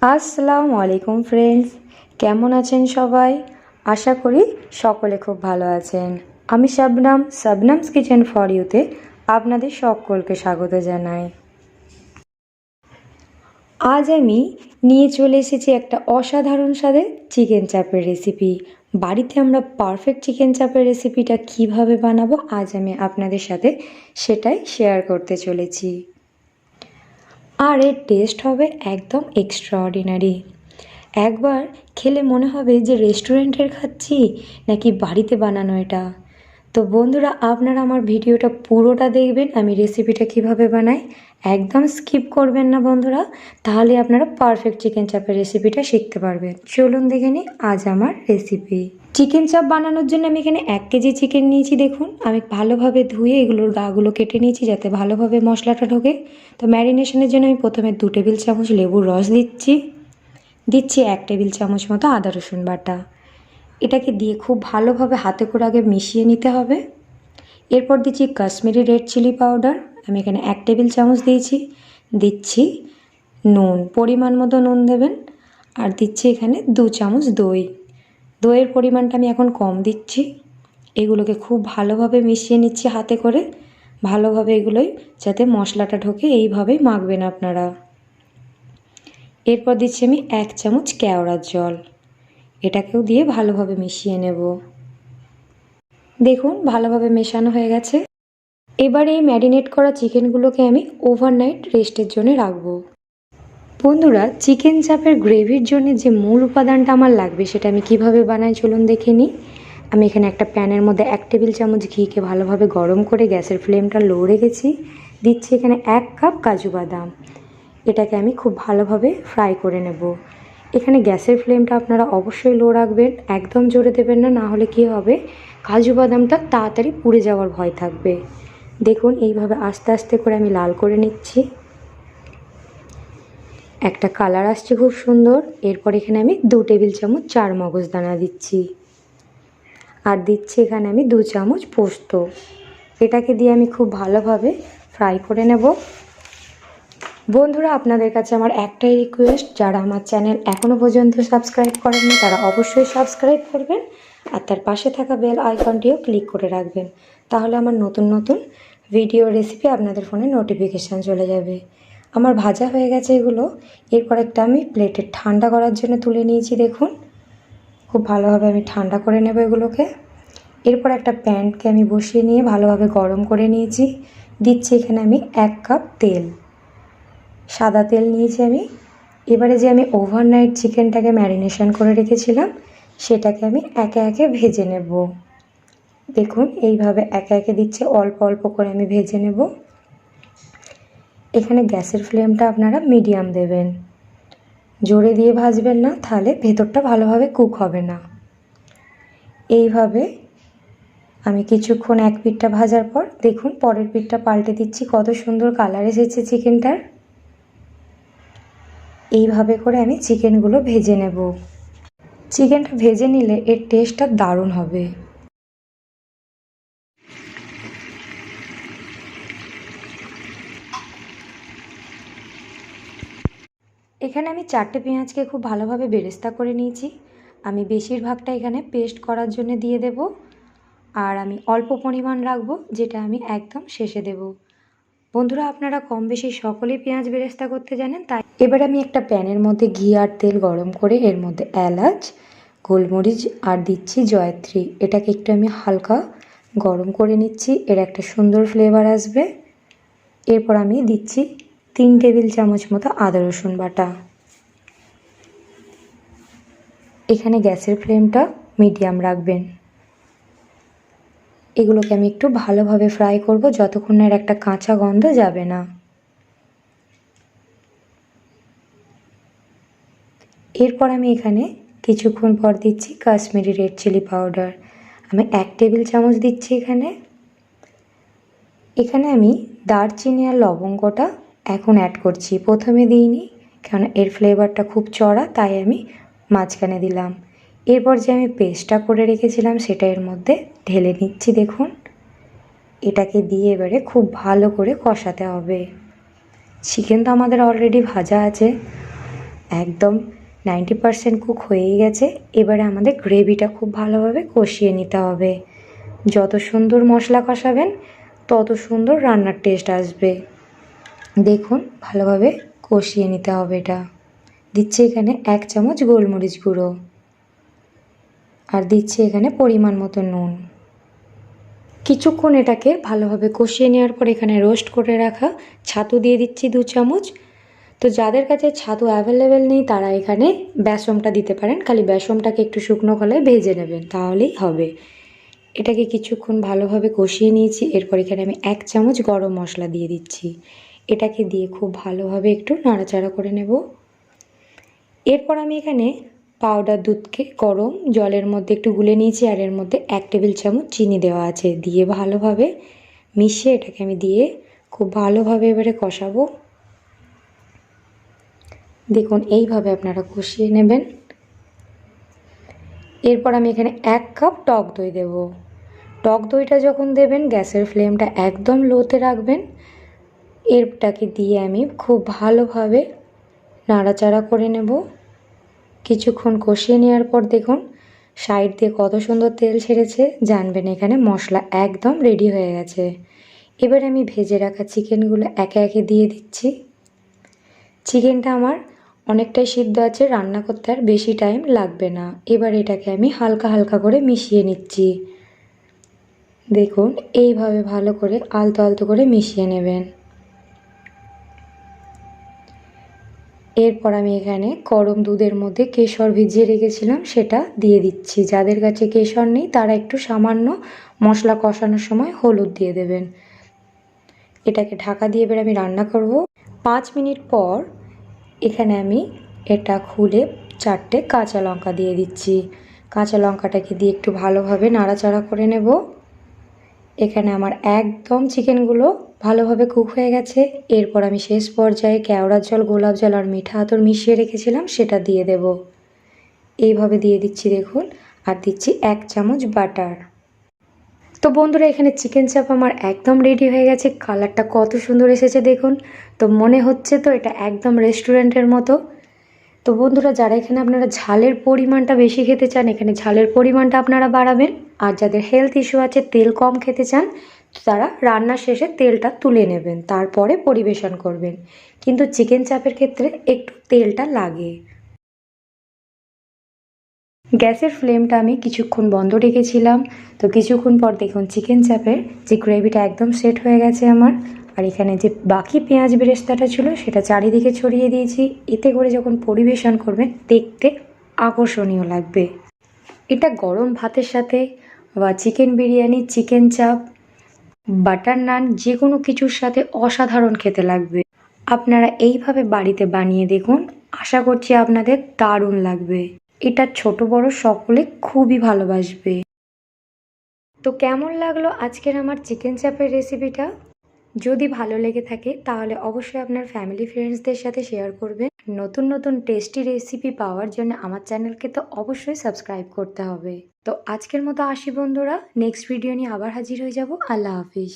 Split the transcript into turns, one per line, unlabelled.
আসসালামু আলাইকুম ফ্রেন্ডস, কেমন আছেন সবাই? আশা করি সকলে খুব ভালো আছেন। আমি সাবনামস কিচেন ফর ইউতে আপনাদের সকলকে স্বাগত জানাই। আজ আমি নিয়ে চলে এসেছি একটা অসাধারণ স্বাদের চিকেন চাপের রেসিপি। বাড়িতে আমরা পারফেক্ট চিকেন চাপের রেসিপিটা কিভাবে বানাবো আজ আমি আপনাদের সাথে সেটাই শেয়ার করতে চলেছি। আর এর টেস্ট হবে একদম এক্সট্রাঅর্ডিনারি। একবার খেলে মনে হবে যে রেস্টুরেন্টের খাচ্ছি নাকি বাড়িতে বানানো এটা। তো বন্ধুরা, আপনারা আমার ভিডিওটা পুরোটা দেখবেন, আমি রেসিপিটা কিভাবে বানাই, একদম স্কিপ করবেন না বন্ধুরা, তাহলে আপনারা পারফেক্ট চিকেন চাপের রেসিপিটা শিখতে পারবেন। চলুন দেখে নিই আজ আমার রেসিপি। চিকেন চাপ বানানোর জন্য আমি এখানে 1 কেজি চিকেন নিয়েছি। দেখুন, আমি ভালোভাবে ধুয়ে এগুলোর গাগুলো কেটে নিয়েছি যাতে ভালোভাবে মশলাটা ঢোকে। তো ম্যারিনেশনের জন্য আমি প্রথমে 2 টেবিল চামচ লেবুর রস দিচ্ছি 1 টেবিল চামচ মতো আদা রসুন বাটা। এটাকে দিয়ে খুব ভালোভাবে হাতে করে আগে মিশিয়ে নিতে হবে। এরপর দিচ্ছি কাশ্মীরি রেড চিলি পাউডার, আমি এখানে 1 টেবিল চামচ দিচ্ছি নুন, পরিমাণ মতো নুন দেবেন। আর দিচ্ছি এখানে 2 চামচ দইয়ের পরিমাণটা আমি এখন কম দিচ্ছি। এগুলোকে খুব ভালোভাবে মিশিয়ে নিচ্ছি হাতে করে, ভালোভাবে এগুলোই যাতে মশলাটা ঢোকে এইভাবেই মাখবেন আপনারা। এরপর দিচ্ছি আমি 1 চামচ কেওড়ার জল, এটাকেও দিয়ে ভালোভাবে মিশিয়ে নেব। দেখুন ভালোভাবে মেশানো হয়ে গেছে। এবার এই ম্যারিনেট করা চিকেনগুলোকে আমি ওভারনাইট রেস্টের জন্য রাখবো। বন্ধুরা, চিকেন চাপের গ্রেভির জন্য যে মূল উপাদানটা আমার লাগবে সেটা আমি কিভাবে বানাই চলুন দেখে নিই। আমি এখানে একটা প্যানের মধ্যে 1 টেবিল চামচ ঘিকে ভালোভাবে গরম করে গ্যাসের ফ্লেমটা লো রেখেছি। দিচ্ছি এখানে 1 কাপ কাজু বাদাম, এটাকে আমি খুব ভালোভাবে ফ্রাই করে নেব। এখানে গ্যাসের ফ্লেমটা আপনারা অবশ্যই লো রাখবেন, একদম জোরে দেবেন না, না হলে কী হবে, কাজু বাদামটা তাড়াতাড়ি পুড়ে যাওয়ার ভয় থাকবে। দেখুন এইভাবে আস্তে আস্তে করে আমি লাল করে নিচ্ছি, একটা কালার আসছে খুব সুন্দর। এরপর এখানে আমি 2 টেবিল চামচ চারমগজ দানা দিচ্ছি, আর দিচ্ছি এখানে আমি 2 চামচ পোস্ত। এটাকে দিয়ে আমি খুব ভালোভাবে ফ্রাই করে নেব। বন্ধুরা, আপনাদের কাছে আমার একটাই রিকোয়েস্ট, যারা আমার চ্যানেল এখনও পর্যন্ত সাবস্ক্রাইব করেননি তারা অবশ্যই সাবস্ক্রাইব করবেন, আর তার পাশে থাকা বেল আইকনটিও ক্লিক করে রাখবেন, তাহলে আমার নতুন নতুন ভিডিও রেসিপি আপনাদের ফোনে নোটিফিকেশান চলে যাবে। আমার ভাজা হয়ে গেছে এগুলো। এরপর একটা আমি প্লেটে ঠান্ডা করার জন্য তুলে নিয়েছি। দেখুন খুব ভালোভাবে আমি ঠান্ডা করে নেব এগুলোকে। এরপর একটা প্যানকে আমি বসিয়ে নিয়ে ভালোভাবে গরম করে নিয়েছি। দিচ্ছি এখানে আমি 1 কাপ তেল, সাদা তেল নিয়েছি আমি। এবারে যে আমি ওভারনাইট চিকেনটাকে ম্যারিনেশন করে রেখেছিলাম সেটাকে আমি একে একে ভেজে নেব। দেখুন এইভাবে একে একে দিচ্ছে, অল্প অল্প করে আমি ভেজে নেব। এখানে গ্যাসের ফ্লেমটা আপনারা মিডিয়াম দেবেন, জোরে দিয়ে ভাজবেন না, তাহলে ভেতরটা ভালোভাবে কুক হবে না। এইভাবে আমি কিছুক্ষণ এক পিঠটা ভাজার পর দেখুন পরের পিঠটা পাল্টে দিচ্ছি, কত সুন্দর কালার এসেছে চিকেনটার। এইভাবে করে আমি চিকেনগুলো ভেজে নেব। চিকেনটা ভেজে নিলে এর টেস্টটা দারুণ হবে। এখানে আমি 4টে পেঁয়াজকে খুব ভালোভাবে বেরেস্তা করে নিয়েছি। আমি বেশিরভাগটা এখানে পেস্ট করার জন্য দিয়ে দেব, আর আমি অল্প পরিমাণ রাখবো যেটা আমি একদম শেষে দেব। বন্ধুরা, আপনারা কম বেশি সকলেই পেঁয়াজ বেরেস্তা করতে জানেন, তাই এবার আমি একটা প্যানের মধ্যে ঘি আর তেল গরম করে এর মধ্যে এলাচ, গোলমরিচ আর দিচ্ছি জয়ত্রী। এটাকে একটু আমি হালকা গরম করে নিচ্ছি, এর একটা সুন্দর ফ্লেভার আসবে। এরপর আমি দিচ্ছি 3 টেবিল চামচ মতো আদা রসুন বাটা। এখানে গ্যাসের ফ্লেমটা মিডিয়াম রাখবেন। এগুলোকে আমি একটু ভালোভাবে ফ্রাই করব যতক্ষণ না এর একটা কাঁচা গন্ধ যাবে না। এরপর আমি এখানে কিছুক্ষণ পর দিচ্ছি কাশ্মীরি রেড চিলি পাউডার, আমি 1 টেবিল চামচ দিচ্ছি এখানে আমি দারচিনি আর লবঙ্গটা এখন অ্যাড করছি, প্রথমে দিইনি কারণ এর ফ্লেভারটা খুব চড়া, তাই আমি মাঝখানে দিলাম। এরপর যে আমি পেস্টটা করে রেখেছিলাম সেটা এর মধ্যে ঢেলে নিচ্ছি। দেখুন এটাকে দিয়ে এবারে খুব ভালো করে কষাতে হবে। চিকেন তো আমাদের অলরেডি ভাজা আছে, একদম 90% কুক হয়েই গেছে। এবারে আমাদের গ্রেভিটা খুব ভালোভাবে কষিয়ে নিতে হবে। যত সুন্দর মশলা কষাবেন তত সুন্দর রান্নার টেস্ট আসবে। দেখুন ভালোভাবে কষিয়ে নিতে হবে। এটা দিচ্ছি এখানে 1 চামচ গোলমরিচ গুঁড়ো, আর দিচ্ছি এখানে পরিমাণ মতো নুন। কিছুক্ষণ এটাকে ভালোভাবে কষিয়ে নেওয়ার পর এখানে রোস্ট করে রাখা ছাতু দিয়ে দিচ্ছি 2 চামচ। তো যাদের কাছে ছাতু অ্যাভেলেবেল নেই তারা এখানে বেসমটা দিতে পারেন, খালি বেসমটাকে একটু শুকনো কলায় ভেজে নেবেন তাহলেই হবে। এটাকে কিছুক্ষণ ভালোভাবে কষিয়ে নিয়েছি। এরপর এখানে আমি 1 চামচ গরম মশলা দিয়ে দিচ্ছি। এটাকে দিয়ে খুব ভালোভাবে একটু নাড়াচাড়া করে নেব। এরপর আমি এখানে পাউডার দুধকে গরম জলের মধ্যে একটু গুলে নিয়েছি, আর এর মধ্যে 1 টেবিল চামচ চিনি দেওয়া আছে। দিয়ে ভালোভাবে মিশিয়ে এটাকে আমি দিয়ে খুব ভালোভাবে এবারে কষাবো। দেখুন এইভাবে আপনারা কষিয়ে নেবেন। এরপর আমি এখানে 1 কাপ টক দই দেব। টক দইটা যখন দেবেন গ্যাসের ফ্লেমটা একদম লোতে রাখবেন। এরটাকে দিয়ে আমি খুব ভালোভাবে নাড়াচাড়া করে নেব। কিছুক্ষণ কষিয়ে নেওয়ার পর দেখুন সাইড দিয়ে কত সুন্দর তেল ছেড়েছে, জানবেন এখানে মশলা একদম রেডি হয়ে গেছে। এবার আমি ভেজে রাখা চিকেনগুলো একে একে দিয়ে দিচ্ছি। চিকেনটা আমার অনেকটাই সিদ্ধ আছে, রান্না করতে আর বেশি টাইম লাগবে না। এবার এটাকে আমি হালকা হালকা করে মিশিয়ে নিচ্ছি। দেখুন এইভাবে ভালো করে আলতো আলতো করে মিশিয়ে নেবেন। এরপর আমি এখানে গরম দুধের মধ্যে কেশর ভিজিয়ে রেখেছিলাম সেটা দিয়ে দিচ্ছি। যাদের কাছে কেশর নেই তারা একটু সামান্য মশলা কষানোর সময় হলুদ দিয়ে দেবেন। এটাকে ঢাকা দিয়ে এবার আমি রান্না করব। 5 মিনিট পর এখানে আমি এটা খুলে 4টে কাঁচা লঙ্কা দিয়ে দিচ্ছি। কাঁচা লঙ্কাটাকে দিয়ে একটু ভালোভাবে নাড়াচাড়া করে নেব। এখানে আমার একদম চিকেনগুলো ভালোভাবে কুক হয়ে গেছে। এরপর আমি শেষ পর্যায়ে কেওড়ার জল, গোলাপ জল আর মিঠা আতর মিশিয়ে রেখেছিলাম সেটা দিয়ে দেব। এইভাবে দিয়ে দিচ্ছি দেখুন, আর দিচ্ছি 1 চামচ বাটার। তো বন্ধুরা এখানে চিকেন চাপ আমার একদম রেডি হয়ে গেছে। কালারটা কত সুন্দর এসেছে দেখুন। তো মনে হচ্ছে তো এটা একদম রেস্টুরেন্টের মতো। তো বন্ধুরা যারা এখানে আপনারা ঝালের পরিমাণটা বেশি খেতে চান এখানে ঝালের পরিমাণটা আপনারা বাড়াবেন। আর যাদের হেলথ ইস্যু আছে, তেল কম খেতে চান, তারা রান্নার শেষে তেলটা তুলে নেবেন, তারপরে পরিবেশন করবেন। কিন্তু চিকেন চাপের ক্ষেত্রে একটু তেলটা লাগে। গ্যাসের ফ্লেমটা আমি কিছুক্ষণ বন্ধ রেখেছিলাম। তো কিছুক্ষণ পর দেখুন চিকেন চাপের যে গ্রেভিটা একদম সেট হয়ে গেছে আমার। আর এখানে যে বাকি পেঁয়াজ বেরেস্তাটা ছিল সেটা চারিদিকে ছড়িয়ে দিয়েছি। এতে করে যখন পরিবেশন করবেন দেখতে আকর্ষণীয় লাগবে। এটা গরম ভাতের সাথে বা চিকেন বিরিয়ানি, চিকেন চাপ, বাটার নান যে কোনো কিছুর সাথে অসাধারণ খেতে লাগবে। আপনারা এইভাবে বাড়িতে বানিয়ে দেখুন, আশা করছি আপনাদের দারুণ লাগবে। এটা ছোট বড় সকলে খুবই ভালোবাসবে। তো কেমন লাগলো আজকের আমার চিকেন চাপের রেসিপিটা? যদি ভালো লেগে থাকে তাহলে অবশ্যই আপনার ফ্যামিলি ফ্রেন্ডসদের সাথে শেয়ার করবেন। নতুন নতুন টেস্টি রেসিপি পাওয়ার জন্য আমার চ্যানেলকে তো অবশ্যই সাবস্ক্রাইব করতে হবে। তো আজকের মতো আসি বন্ধুরা, নেক্সট ভিডিও নিয়ে আবার হাজির হয়ে যাব। আল্লাহ হাফিজ।